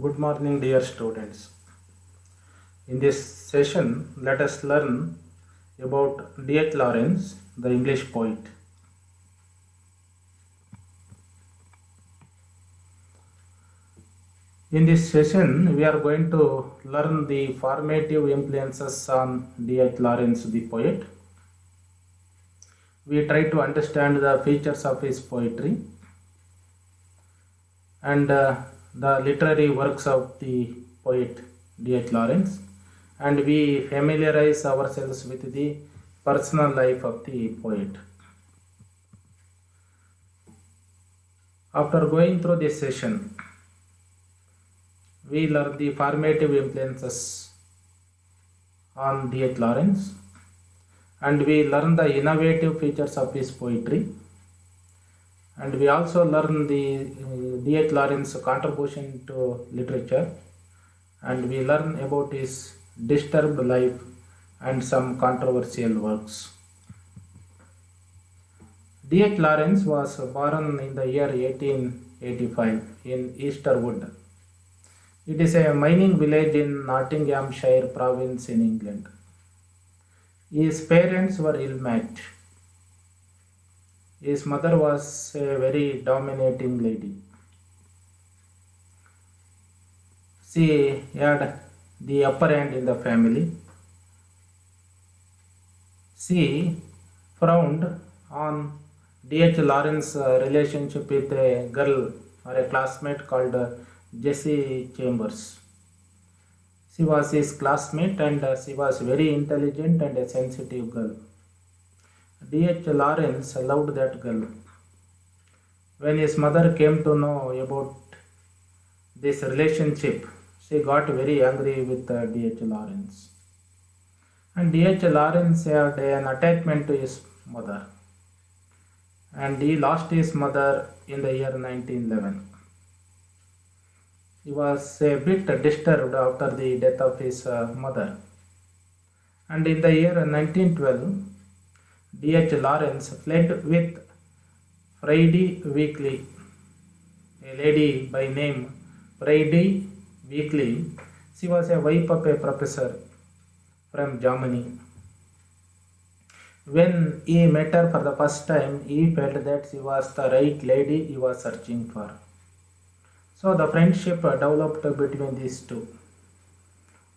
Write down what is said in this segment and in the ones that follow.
Good morning, dear students. In this session, let us learn about D.H. Lawrence, the English poet. In this session, we are going to learn the formative influences on D.H. Lawrence, the poet. We try to understand the features of his poetry and the literary works of the poet D.H. Lawrence, and we familiarize ourselves with the personal life of the poet. After going through this session, we learn the formative influences on D.H. Lawrence, and we learn the innovative features of his poetry, and we also learn the D.H. Lawrence's contribution to literature, and we learn about his disturbed life and some controversial works. D.H. Lawrence was born in the year 1885 in Easterwood. It is a mining village in Nottinghamshire province in England. His parents were ill-matched. His mother was a very dominating lady. She had the upper hand in the family. She frowned on D.H. Lawrence's relationship with a girl or a classmate called Jessie Chambers. She was his classmate and she was very intelligent and a sensitive girl. D.H. Lawrence loved that girl. When his mother came to know about this relationship, she got very angry with D.H. Lawrence. And D.H. Lawrence had an attachment to his mother. And he lost his mother in the year 1911. He was a bit disturbed after the death of his mother. And in the year 1912, D.H. Lawrence fled with Friday Weekly, a lady by name Friday Weekly. She was a wife of a professor from Germany. When he met her for the first time, he felt that she was the right lady he was searching for. So the friendship developed between these two.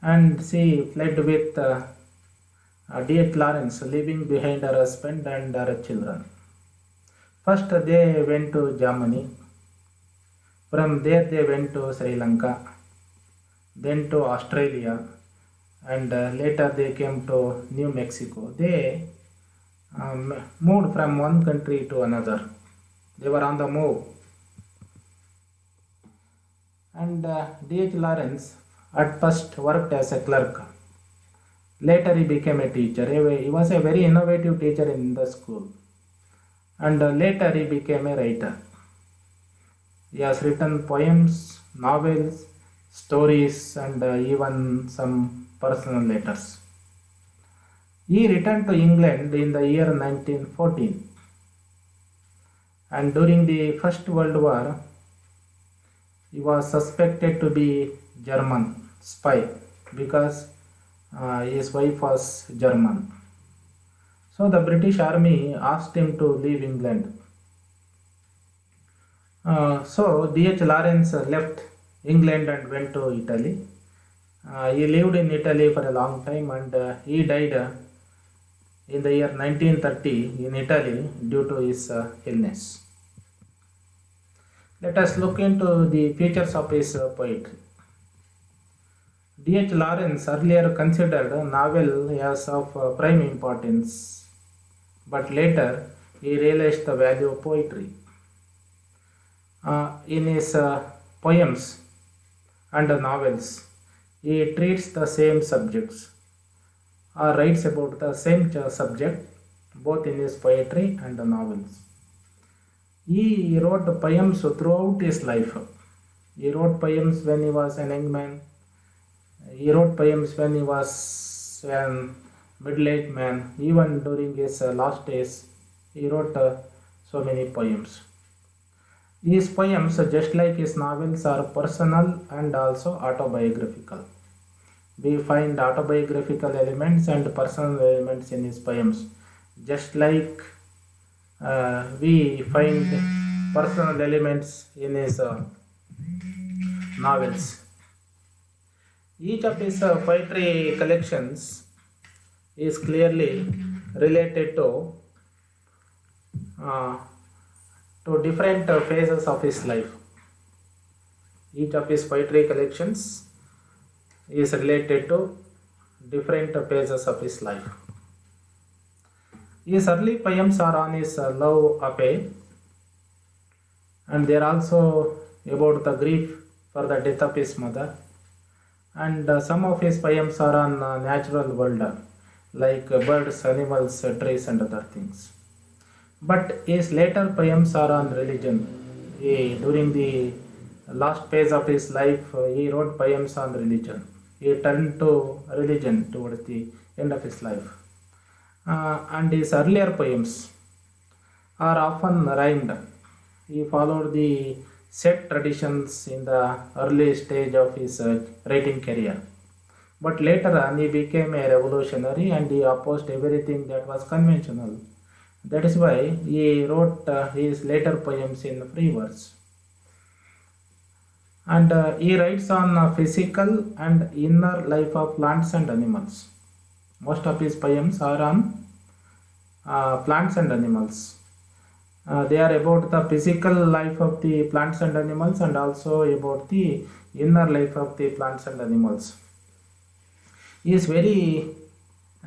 And she fled with D.H. Lawrence, leaving behind her husband and her children. First they went to Germany. From there they went to Sri Lanka, then to Australia, and later they came to New Mexico. They moved from one country to another. They were on the move. And D.H. Lawrence at first worked as a clerk. Later he became a teacher. He was a very innovative teacher in the school. And later he became a writer. He has written poems, novels, stories, and even some personal letters. He returned to England in the year 1914. And during the First World War, he was suspected to be German spy because his wife was German. So the British Army asked him to leave England. So D.H. Lawrence left England and went to Italy. He lived in Italy for a long time and he died in the year 1930 in Italy due to his illness. Let us look into the features of his poetry. D.H. Lawrence earlier considered a novel as of prime importance, but later he realized the value of poetry. In his poems and novels, he treats the same subjects or writes about the same subject both in his poetry and the novels. He wrote poems throughout his life. He wrote poems when he was an young man. He wrote poems when he was a middle-aged man. Even during his last days, he wrote so many poems. His poems, just like his novels, are personal and also autobiographical. We find autobiographical elements and personal elements in his poems, just like we find personal elements in his novels. Each of his poetry collections is clearly related uh, to different phases of his life. Each of his poetry collections is related to different phases of his life. His early poems are on his love affair, and they are also about the grief for the death of his mother. And some of his poems are on natural world, like birds, animals, trees, and other things. But his later poems are on religion. During the last phase of his life, he wrote poems on religion. He turned to religion towards the end of his life. And his earlier poems are often rhymed. He followed the set traditions in the early stage of his writing career. But later on, he became a revolutionary and he opposed everything that was conventional. That is why he wrote his later poems in free verse. And he writes on physical and inner life of plants and animals. Most of his poems are on plants and animals. They are about the physical life of the plants and animals and also about the inner life of the plants and animals. He is very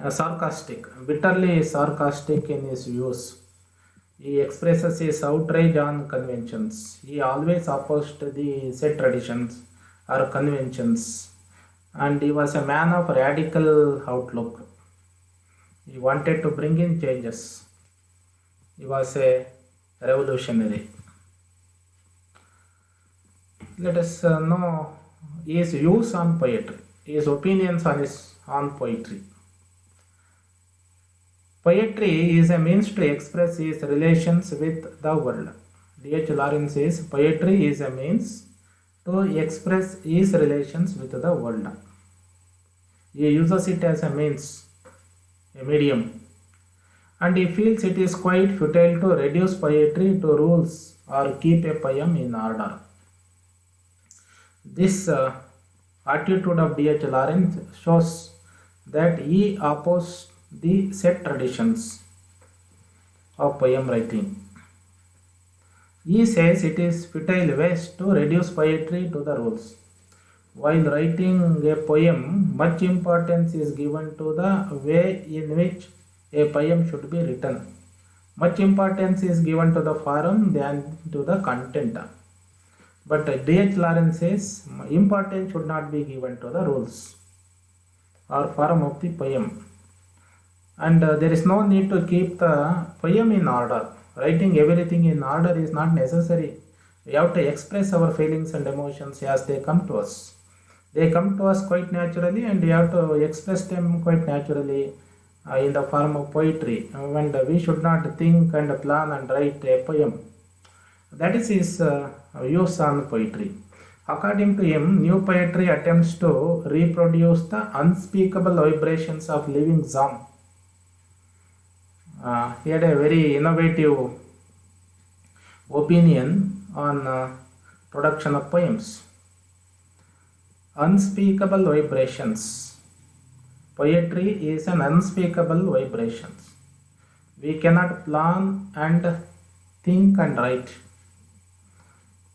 sarcastic, bitterly sarcastic in his views. He expresses his outrage on conventions. He always opposed the set traditions or conventions, and he was a man of radical outlook. He wanted to bring in changes. He was a revolutionary. Let us know his views on poetry, his opinions on poetry. Poetry is a means to express his relations with the world. D.H. Lawrence says poetry is a means to express his relations with the world. He uses it as a means, a medium, and he feels it is quite futile to reduce poetry to rules or keep a poem in order. This attitude of D.H. Lawrence shows that he opposed the set traditions of poem writing. He says it is futile waste to reduce poetry to the rules. While writing a poem, much importance is given to the way in which a poem should be written. Much importance is given to the form than to the content. But D.H. Lawrence says importance should not be given to the rules or form of the poem. And there is no need to keep the poem in order. Writing everything in order is not necessary. We have to express our feelings and emotions as they come to us. They come to us quite naturally, and we have to express them quite naturally in the form of poetry. And we should not think and plan and write a poem. That is his views on poetry. According to him, new poetry attempts to reproduce the unspeakable vibrations of living Zam. He had a very innovative opinion on production of poems. Unspeakable vibrations. Poetry is an unspeakable vibration. We cannot plan and think and write.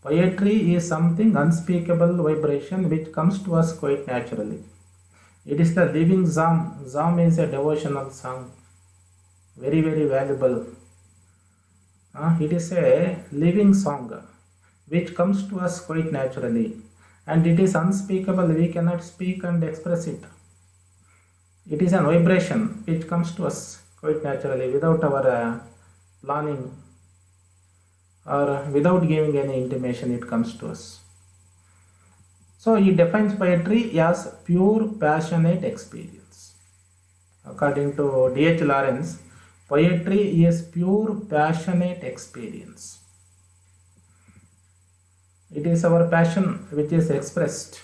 Poetry is something unspeakable vibration which comes to us quite naturally. It is the living Zam. Zam is a devotional song. Very, very valuable. It is a living song which comes to us quite naturally, and it is unspeakable. We cannot speak and express it. It is an vibration which comes to us quite naturally without our planning or without giving any intimation. It comes to us. So he defines poetry as pure passionate experience. According to D.H. Lawrence, poetry is pure passionate experience. It is our passion which is expressed.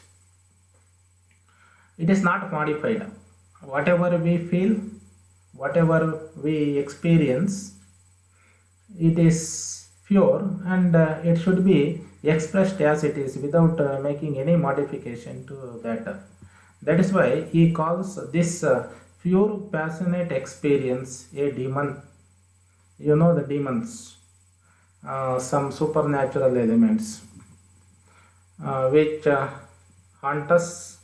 It is not modified. Whatever we feel, whatever we experience, it is pure, and it should be expressed as it is without making any modification to that. That is why he calls this pure passionate experience a demon. You know the demons, some supernatural elements which haunt us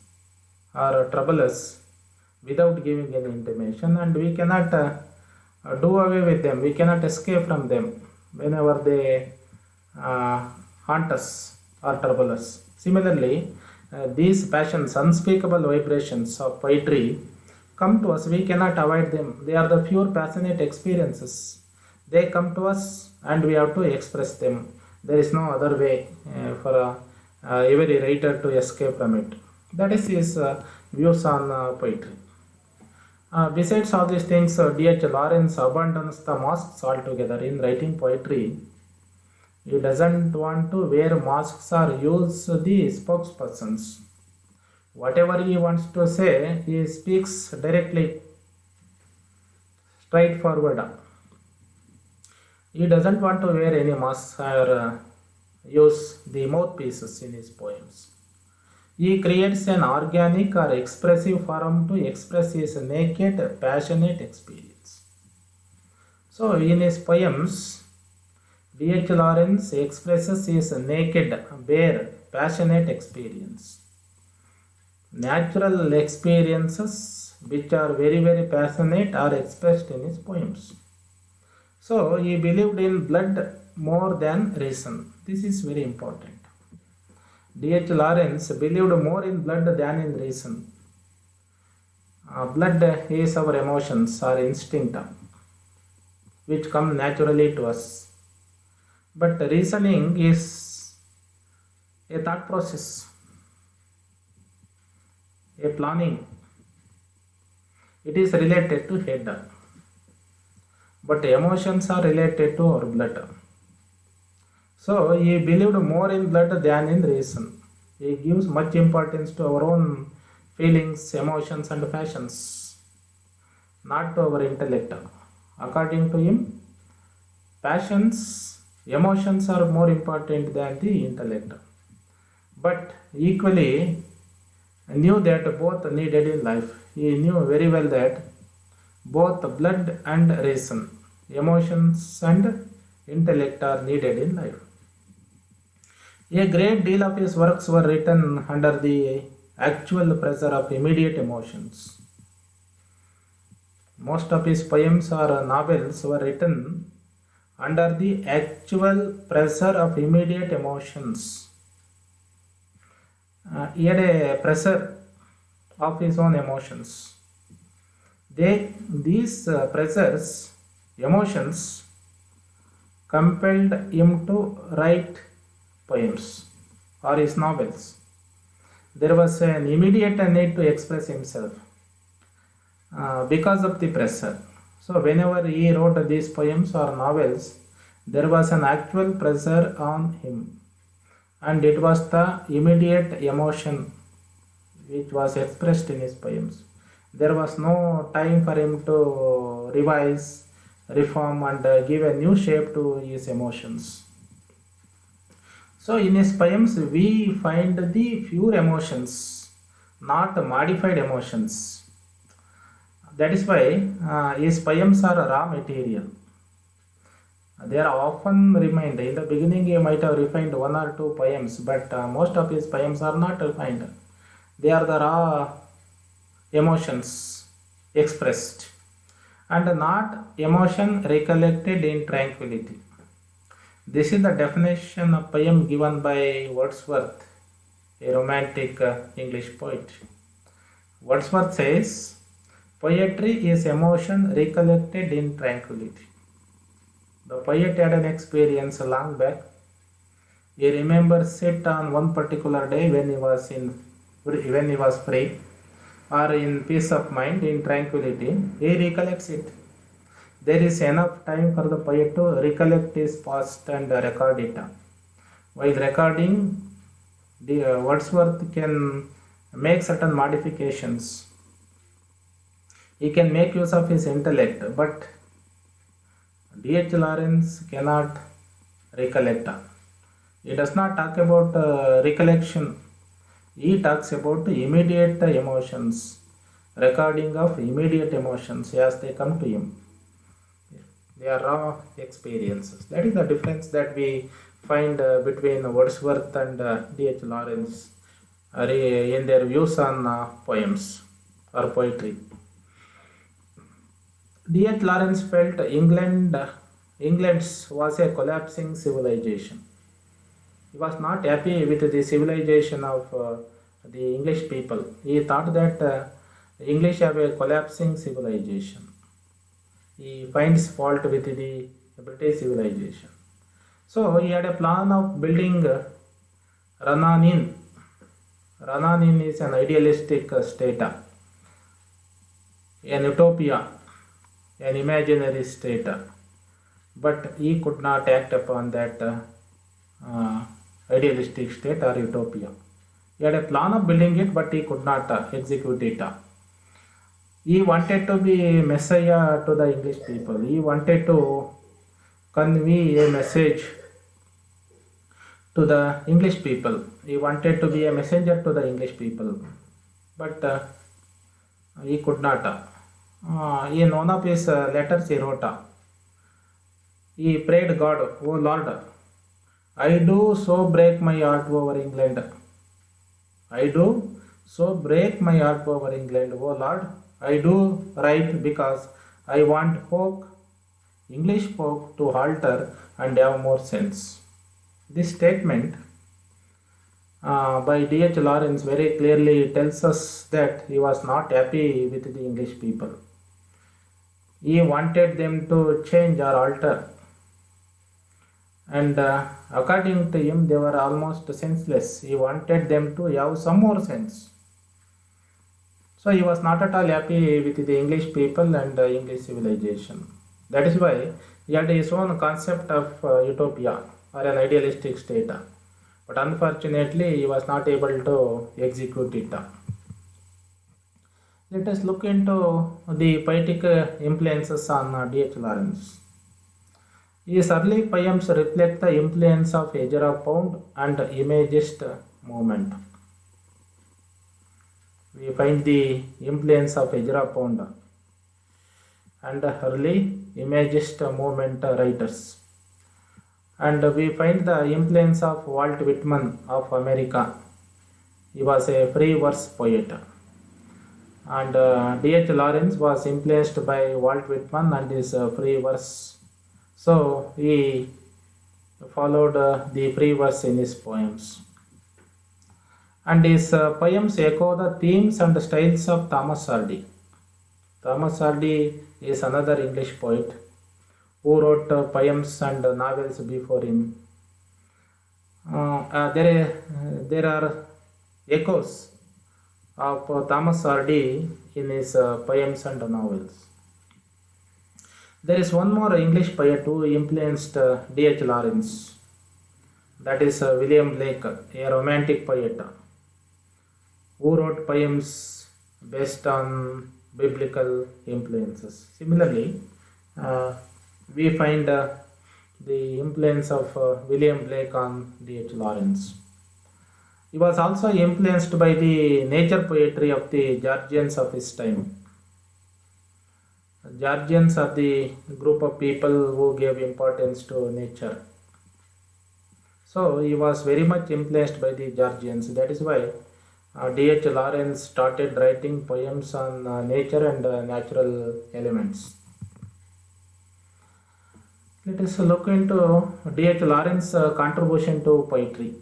or trouble us without giving any intimation, and we cannot do away with them, we cannot escape from them whenever they haunt us or trouble us. Similarly, these passions, unspeakable vibrations of poetry come to us, we cannot avoid them. They are the pure passionate experiences. They come to us and we have to express them. There is no other way for every writer to escape from it. That is his views on poetry. Besides all these things, D.H. Lawrence abandons the masks altogether in writing poetry. He doesn't want to wear masks or use the spokespersons. Whatever he wants to say, he speaks directly, straightforward. He doesn't want to wear any masks or use the mouthpieces in his poems. He creates an organic or expressive form to express his naked, passionate experience. So, in his poems, D.H. Lawrence expresses his naked, bare, passionate experience. Natural experiences which are very, very passionate are expressed in his poems. So, he believed in blood more than reason. This is very important. D.H. Lawrence believed more in blood than in reason. Blood is our emotions or instinct which come naturally to us. But reasoning is a thought process, a planning. It is related to head. But emotions are related to our blood. So he believed more in blood than in reason. He gives much importance to our own feelings, emotions, and passions, not to our intellect. According to him, passions, emotions are more important than the intellect. But equally, knew that both needed in life. He knew very well that both blood and reason, emotions and intellect are needed in life. A great deal of his works were written under the actual pressure of immediate emotions. Most of his poems or novels were written under the actual pressure of immediate emotions. He had a pressure of his own emotions. These pressures, emotions, compelled him to write poems or his novels. There was an immediate need to express himself because of the pressure. So, whenever he wrote these poems or novels, there was an actual pressure on him, and it was the immediate emotion which was expressed in his poems. There was no time for him to revise, reform, and give a new shape to his emotions. So, in his poems, we find the pure emotions, not modified emotions. That is why his poems are raw material. They are often refined. In the beginning, he might have refined one or two poems, but most of his poems are not refined. They are the raw emotions expressed, and not emotion recollected in tranquility. This is the definition of poem given by Wordsworth, a romantic English poet. Wordsworth says, poetry is emotion recollected in tranquility. The poet had an experience long back. He remembers it on one particular day when he was free or in peace of mind, in tranquility. He recollects it. There is enough time for the poet to recollect his past and record it. While recording, the Wordsworth can make certain modifications. He can make use of his intellect, but D.H. Lawrence cannot recollect. He does not talk about recollection. He talks about immediate emotions, recording of immediate emotions as they come to him. They are raw experiences. That is the difference that we find between Wordsworth and D.H. Lawrence in their views on poems or poetry. D.H. Lawrence felt England's was a collapsing civilization. He was not happy with the civilization of the English people. He thought that English have a collapsing civilization. He finds fault with the British civilization. So he had a plan of building Rannan Inn. Rannan Inn is an idealistic state, an utopia, an imaginary state. But he could not act upon that idealistic state or utopia. He had a plan of building it, but he could not execute it. He wanted to be a messiah to the English people. He wanted to convey a message to the English people. He wanted to be a messenger to the English people, but he could not. In one of his letters he wrote, he prayed God, "O Lord, I do so break my heart over England. I do so break my heart over England, O Lord. I do write because I want English folk to alter and have more sense." This statement by D.H. Lawrence very clearly tells us that he was not happy with the English people. He wanted them to change or alter, and according to him they were almost senseless. He wanted them to have some more sense. So he was not at all happy with the English people and English civilization. That is why he had his own concept of utopia or an idealistic state. But unfortunately he was not able to execute it. Let us look into the poetic influences on D.H. Lawrence. His early poems reflect the influence of Ezra Pound and Imagist movement. We find the influence of Ezra Pound and early Imagist movement writers. And we find the influence of Walt Whitman of America. He was a free verse poet. And D.H. Lawrence was influenced by Walt Whitman and his free verse. So he followed the free verse in his poems. And his poems echo the themes and styles of Thomas Hardy. Thomas Hardy is another English poet who wrote poems and novels before him. There are echoes of Thomas Hardy in his poems and novels. There is one more English poet who influenced D.H. Lawrence. That is William Blake, a romantic poet who wrote poems based on biblical influences. Similarly, we find the influence of William Blake on D.H. Lawrence. He was also influenced by the nature poetry of the Georgians of his time. Georgians are the group of people who gave importance to nature. So he was very much influenced by the Georgians. That is why D.H. Lawrence started writing poems on nature and natural elements. Let us look into D.H. Lawrence's contribution to poetry.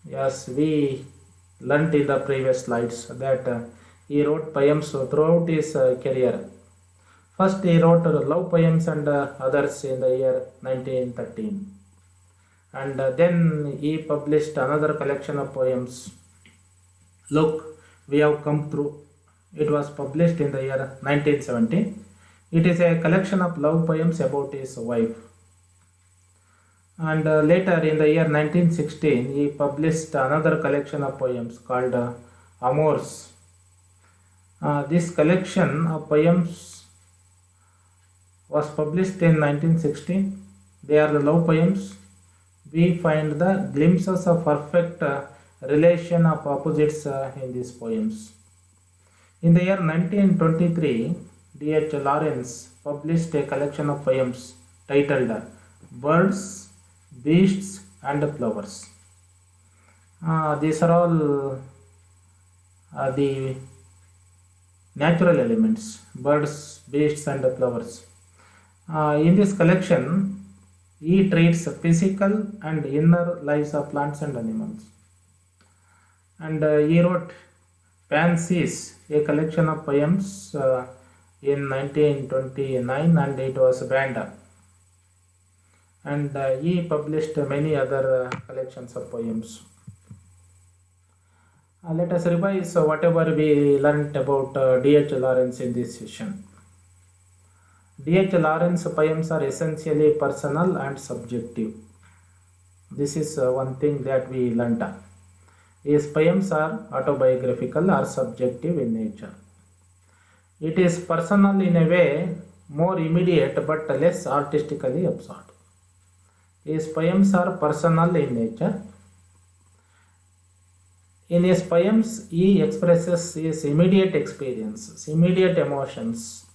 Yes, we learnt in the previous slides that he wrote poems throughout his career. First he wrote love poems and others in the year 1913. And then he published another collection of poems, Look, We Have Come Through. It was published in the year 1917. It is a collection of love poems about his wife. And later in the year 1916, he published another collection of poems called Amours. This collection of poems was published in 1916. They are the love poems. We find the glimpses of perfect relation of opposites in these poems. In the year 1923, D.H. Lawrence published a collection of poems titled Birds, Beasts and Flowers. These are all the natural elements, birds, beasts and flowers. In this collection, he treats physical and inner lives of plants and animals. And he wrote Fancies, a collection of poems in 1929, and it was banned. And he published many other collections of poems. Let us revise whatever we learnt about D.H. Lawrence in this session. D.H. Lawrence poems are essentially personal and subjective. This is one thing that we learnt. His poems are autobiographical or subjective in nature. It is personal in a way, more immediate but less artistically absorbed. His poems are personal in nature. In his poems, he expresses his immediate experiences, immediate emotions,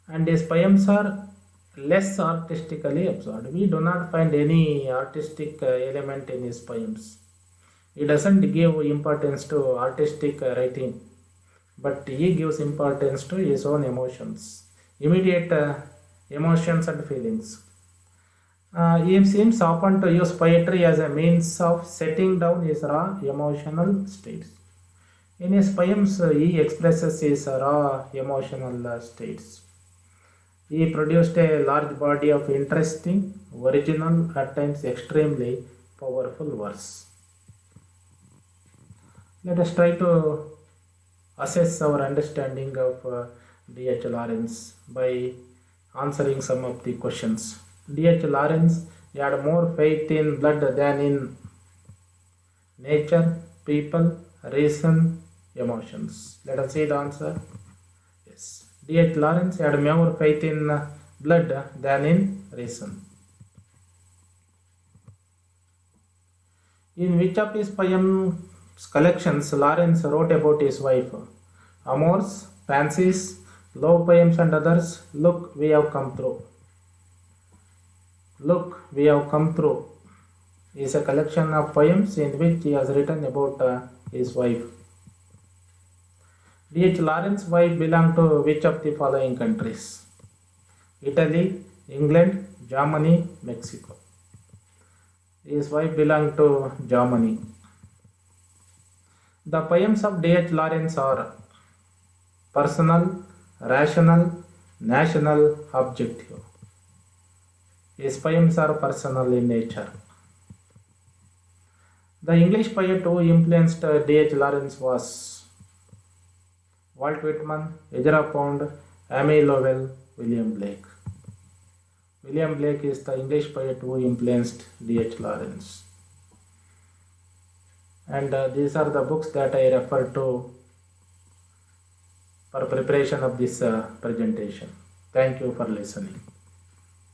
and his poems are less artistically absorbed. We do not find any artistic element in his poems. He doesn't give importance to artistic writing, but he gives importance to his own emotions, immediate emotions and feelings. He seems often to use poetry as a means of setting down his raw emotional states. In his poems, he expresses his raw emotional states. He produced a large body of interesting, original, at times extremely powerful verse. Let us try to assess our understanding of D.H. Lawrence by answering some of the questions. D.H. Lawrence had more faith in blood than in nature, people, reason, emotions. Let us see the answer. Yes. D.H. Lawrence had more faith in blood than in reason. In which of his poems collections Lawrence wrote about his wife? Amours, Fancies, Love Poems and Others. Look, we have come through. Look, we have come through is a collection of poems in which he has written about his wife. D.H. Lawrence's wife belonged to which of the following countries? Italy, England, Germany, Mexico. His wife belonged to Germany. The poems of D.H. Lawrence are personal, rational, national, objective. His poems are personal in nature. The English poet who influenced D.H. Lawrence was Walt Whitman, Ezra Pound, Amy Lowell, William Blake. William Blake is the English poet who influenced D.H. Lawrence. And these are the books that I refer to for preparation of this presentation. Thank you for listening.